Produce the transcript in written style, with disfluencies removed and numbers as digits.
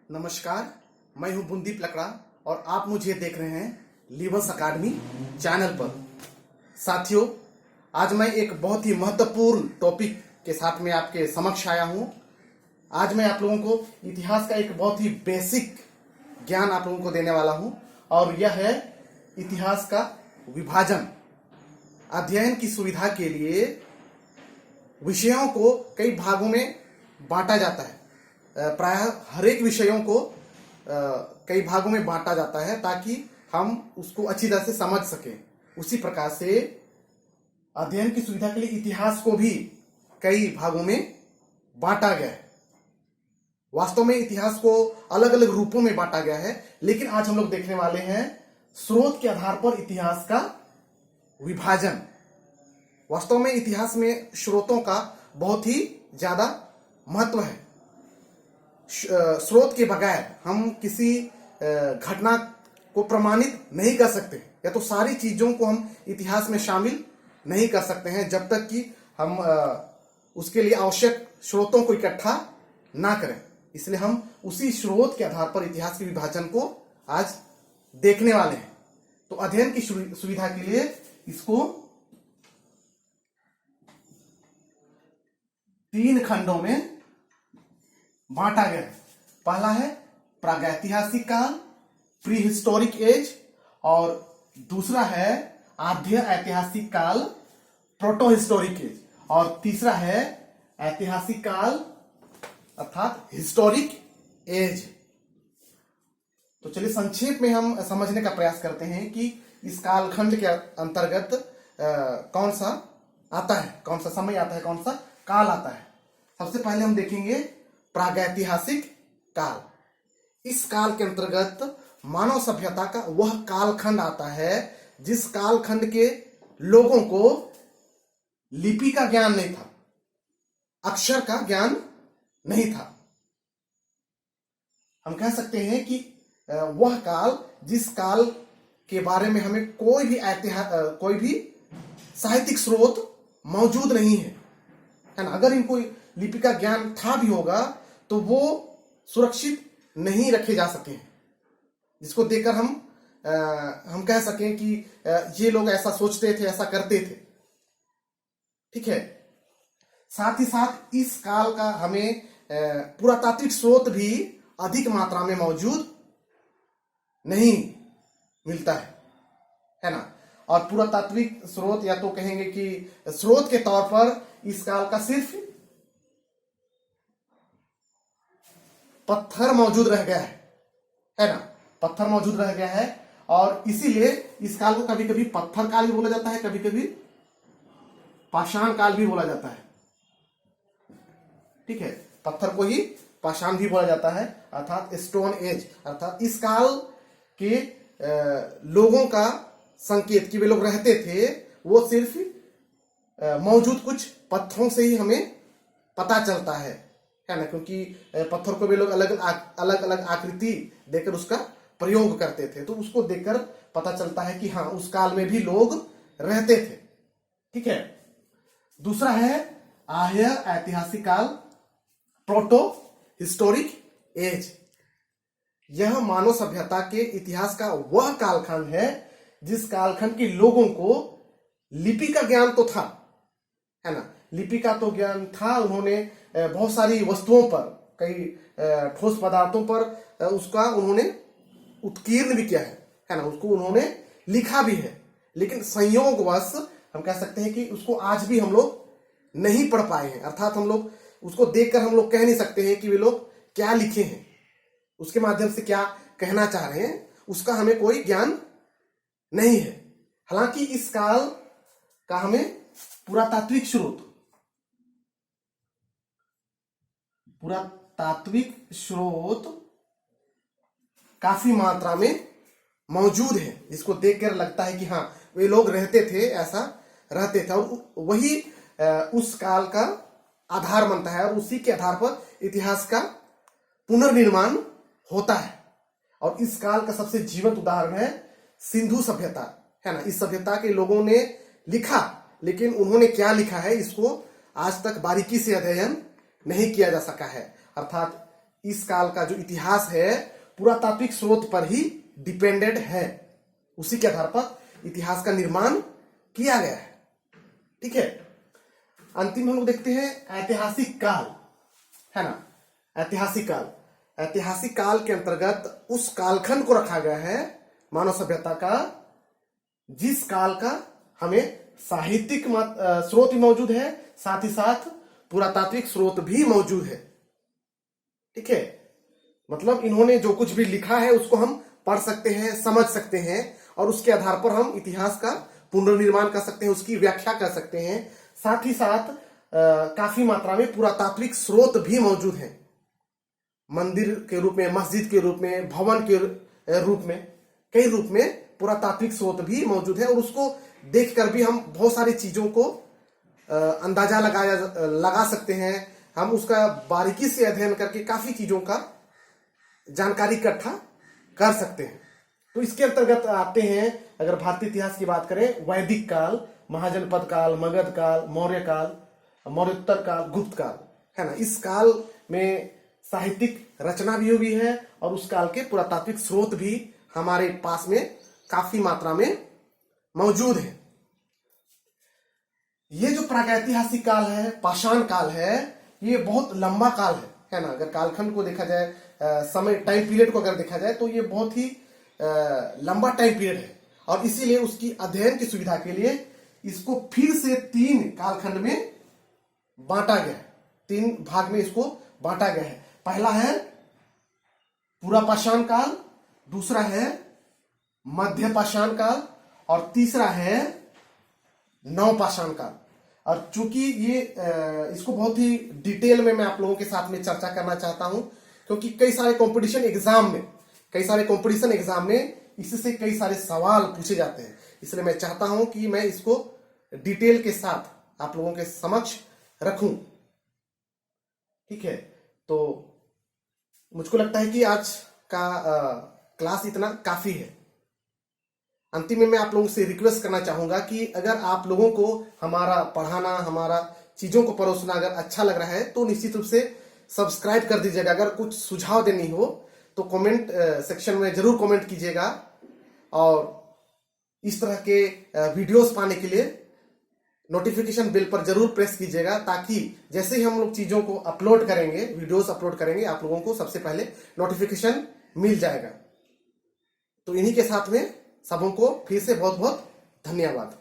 नमस्कार, मैं हूं बुंदीप लकड़ा और आप मुझे देख रहे हैं लिवस अकादमी चैनल पर। साथियों, आज मैं एक बहुत ही महत्वपूर्ण टॉपिक के साथ में आपके समक्ष आया हूं। आज मैं आप लोगों को इतिहास का एक बहुत ही बेसिक ज्ञान आप लोगों को देने वाला हूं और यह है इतिहास का विभाजन। अध्ययन की सुविधा के लिए विषयों को कई भागों में बांटा जाता है। प्रायः हर एक विषयों को कई भागों में बांटा जाता है ताकि हम उसको अच्छी तरह से समझ सकें। उसी प्रकार से अध्ययन की सुविधा के लिए इतिहास को भी कई भागों में बांटा गया है। वास्तव में इतिहास को अलग अलग रूपों में बांटा गया है, लेकिन आज हम लोग देखने वाले हैं स्रोत के आधार पर इतिहास का विभाजन। वास्तव में इतिहास में स्रोतों का बहुत ही ज्यादा महत्व है। स्रोत के बगैर हम किसी घटना को प्रमाणित नहीं कर सकते, या तो सारी चीजों को हम इतिहास में शामिल नहीं कर सकते हैं जब तक कि हम उसके लिए आवश्यक स्रोतों को इकट्ठा ना करें। इसलिए हम उसी स्रोत के आधार पर इतिहास के विभाजन को आज देखने वाले हैं। तो अध्ययन की सुविधा के लिए इसको 3 खंडों में बांटा गया है। पहला है प्रागैतिहासिक काल, प्री हिस्टोरिक एज, और दूसरा है आद्य ऐतिहासिक काल, प्रोटो हिस्टोरिक एज, और तीसरा है ऐतिहासिक काल अर्थात हिस्टोरिक एज। तो चलिए संक्षेप में हम समझने का प्रयास करते हैं कि इस कालखंड के अंतर्गत कौन सा आता है, कौन सा समय आता है, कौन सा काल आता है। सबसे पहले हम देखेंगे प्रागैतिहासिक काल। इस काल के अंतर्गत मानव सभ्यता का वह कालखंड आता है जिस कालखंड के लोगों को लिपि का ज्ञान नहीं था, अक्षर का ज्ञान नहीं था। हम कह सकते हैं कि वह काल जिस काल के बारे में हमें कोई भी साहित्यिक स्रोत मौजूद नहीं है ना। अगर इनको लिपि का ज्ञान था भी होगा तो वो सुरक्षित नहीं रखे जा सके हैं, जिसको देखकर हम कह सकें कि ये लोग ऐसा सोचते थे, ऐसा करते थे। ठीक है। साथ ही साथ इस काल का हमें पुरातात्विक स्रोत भी अधिक मात्रा में मौजूद नहीं मिलता है ना। और पुरातात्विक स्रोत, या तो कहेंगे कि स्रोत के तौर पर इस काल का सिर्फ पत्थर मौजूद रह गया है ना। पत्थर मौजूद रह गया है और इसीलिए इस काल को कभी कभी पत्थर काल भी बोला जाता है, कभी कभी पाषाण काल भी बोला जाता है। ठीक है, पत्थर को ही पाषाण भी बोला जाता है अर्थात स्टोन एज। अर्थात इस काल के लोगों का संकेत कि वे लोग रहते थे वो सिर्फ मौजूद कुछ पत्थरों से ही हमें पता चलता है ना, क्योंकि पत्थर को वे लोग अलग अलग आकृति देकर उसका प्रयोग करते थे। तो उसको देखकर पता चलता है कि हाँ, उस काल में भी लोग रहते थे। ठीक है। दूसरा है आर्य ऐतिहासिक काल, प्रोटो हिस्टोरिक एज। यह मानव सभ्यता के इतिहास का वह कालखंड है जिस कालखंड के लोगों को लिपि का ज्ञान तो था, है ना। लिपि का तो ज्ञान था, उन्होंने बहुत सारी वस्तुओं पर, कई ठोस पदार्थों पर उसका उन्होंने उत्कीर्ण भी किया है ना, उसको उन्होंने लिखा भी है। लेकिन संयोगवश हम कह सकते हैं कि उसको आज भी हम लोग नहीं पढ़ पाए हैं। अर्थात हम लोग उसको देखकर हम लोग कह नहीं सकते हैं कि वे लोग क्या लिखे हैं, उसके माध्यम से क्या कहना चाह रहे हैं, उसका हमें कोई ज्ञान नहीं है। हालांकि इस काल का हमें पुरातात्विक स्रोत काफी मात्रा में मौजूद है, जिसको देखकर लगता है कि हाँ, वे लोग रहते थे, ऐसा रहते थे, और वही उस काल का आधार बनता है और उसी के आधार पर इतिहास का पुनर्निर्माण होता है। और इस काल का सबसे जीवंत उदाहरण है सिंधु सभ्यता, है ना। इस सभ्यता के लोगों ने लिखा, लेकिन उन्होंने क्या लिखा है इसको आज तक बारीकी से अध्ययन नहीं किया जा सका है। अर्थात इस काल का जो इतिहास है पुरातात्विक स्रोत पर ही डिपेंडेड है। उसी के आधार पर इतिहास का निर्माण किया गया है। ठीक है, अंतिम हम लोग देखते हैं ऐतिहासिक काल, है ना। ऐतिहासिक काल, ऐतिहासिक काल के अंतर्गत उस कालखंड को रखा गया है मानव सभ्यता का जिस काल का हमें साहित्यिक स्रोत भी मौजूद है, साथ ही साथ पुरातात्विक स्रोत भी मौजूद है। ठीक है, मतलब इन्होंने जो कुछ भी लिखा है उसको हम पढ़ सकते हैं, समझ सकते हैं और उसके आधार पर हम इतिहास का पुनर्निर्माण कर सकते हैं, उसकी व्याख्या कर सकते हैं। साथ ही साथ काफी मात्रा में पुरातात्विक स्रोत भी मौजूद हैं, मंदिर के रूप में, मस्जिद के रूप में, भवन के रूप में, कई रूप में पुरातात्विक स्रोत भी मौजूद है और उसको देखकर भी हम बहुत सारी चीजों को अंदाजा लगा सकते हैं। हम उसका बारीकी से अध्ययन करके काफी चीजों का जानकारी इकट्ठा कर सकते हैं। तो इसके अंतर्गत आते हैं, अगर भारतीय इतिहास की बात करें, वैदिक काल, महाजनपद काल, मगध काल, मौर्य काल, मौर्योत्तर काल, गुप्त काल, है ना। इस काल में साहित्यिक रचना भी हुई है और उस काल के पुरातात्विक स्रोत भी हमारे पास में काफी मात्रा में मौजूद है। ये जो प्रागैतिहासिक काल है, पाषाण काल है, ये बहुत लंबा काल है ना। अगर कालखंड को देखा जाए, समय टाइम पीरियड को अगर देखा जाए तो ये बहुत ही लंबा टाइम पीरियड है और इसीलिए उसकी अध्ययन की सुविधा के लिए इसको फिर से 3 कालखंड में बांटा गया है, 3 भाग में इसको बांटा गया है। पहला है पूरा पाषाण काल, दूसरा है मध्य पाषाण काल और तीसरा है नवपाषाण काल। और चूंकि ये इसको बहुत ही डिटेल में मैं आप लोगों के साथ में चर्चा करना चाहता हूं, क्योंकि कई सारे कंपटीशन एग्जाम में इससे कई सारे सवाल पूछे जाते हैं, इसलिए मैं चाहता हूं कि मैं इसको डिटेल के साथ आप लोगों के समक्ष रखूं। ठीक है, तो मुझको लगता है कि आज का क्लास इतना काफी है। अंतिम में मैं आप लोगों से रिक्वेस्ट करना चाहूंगा कि अगर आप लोगों को हमारा पढ़ाना, हमारा चीजों को परोसना अगर अच्छा लग रहा है तो निश्चित रूप से सब्सक्राइब कर दीजिएगा। अगर कुछ सुझाव देनी हो तो कमेंट सेक्शन में जरूर कमेंट कीजिएगा और इस तरह के वीडियोस पाने के लिए नोटिफिकेशन बेल पर जरूर प्रेस कीजिएगा, ताकि जैसे ही हम लोग चीजों को अपलोड करेंगे, वीडियोस अपलोड करेंगे, आप लोगों को सबसे पहले नोटिफिकेशन मिल जाएगा। तो इन्हीं के साथ में सबों को फिर से बहुत बहुत धन्यवाद।